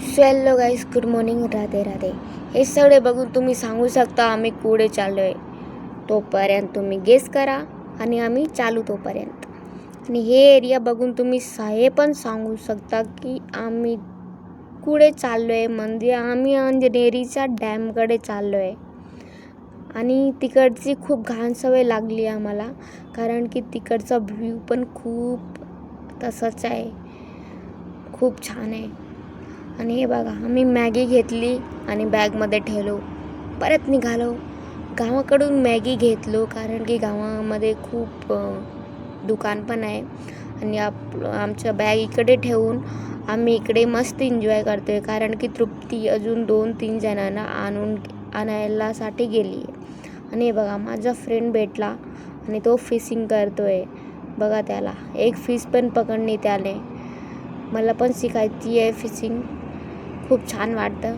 So hello guys, good morning, Radhe Radhe. हे सगळे बघून तुम्ही सांगू शकता आम्ही कुठे चाललो आहे. तोपर्यंत तुम्ही गेस करा आणि आम्ही चालू तोपर्यंत. आणि हे एरिया बघून तुम्ही हे पण सांगू शकता की आम्ही कुठे चाललो आहे. म्हणजे आम्ही अंजनेरीच्या डॅमकडे चाललो आहे. आणि तिकडची खूप घाण सवय लागली आम्हाला, कारण की तिकडचा व्ह्यू पण खूप तसंच आहे, खूप छान आहे. आणि हे बघा, आम्ही मॅगी घेतली आणि बॅगमध्ये ठेवलो. परत निघालो. गावाकडून मॅगी घेतलो, कारण की गावामध्ये खूप दुकान पण आहे. आणि आमच्या बॅग इकडे ठेवून आम्ही इकडे मस्त एन्जॉय करतो आहे, कारण की तृप्ती अजून 2-3 जणांना आणायलासाठी गेली आहे. आणि हे बघा, माझा फ्रेंड भेटला आणि तो फिशिंग करतो आहे. बघा, त्याला एक फिश पण पकडणे त्याने. मला पण शिकायची आहे फिशिंग, खूप छान वाटतं.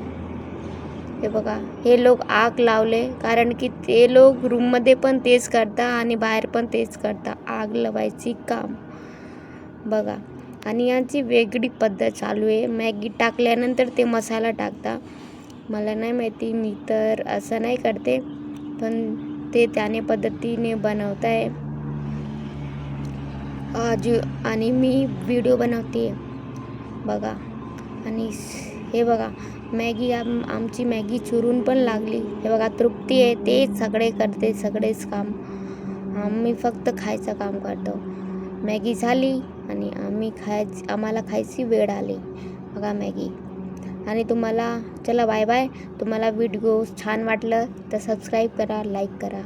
हे बघा, हे लोक आग लावले, कारण की ते लोक रूममध्ये पण तेच करता आणि बाहेर पण तेच करता, आग लावायची काम. बघा, आणि यांची वेगळी पद्धत चालू आहे. मॅगी टाकल्यानंतर ते मसाला टाकता. मला नाही माहिती, मी तर असं नाही करते, पण ते त्याने पद्धतीने बनवत आहे. आणि मी व्हिडिओ बनवते बघा. आणि हे बघा, मॅगी आमची मॅगी चुरून पण लागली. हे बघा, तृप्ती आहे, ते सगळे करते, सगळेच काम. आम्ही फक्त खायचं काम करतो. मॅगी झाली आणि आम्हाला खायची वेळ आली. बघा मॅगी. आणि चला बाय बाय. तुम्हाला व्हिडिओ छान वाटलं तर सबस्क्राईब करा, लाईक करा.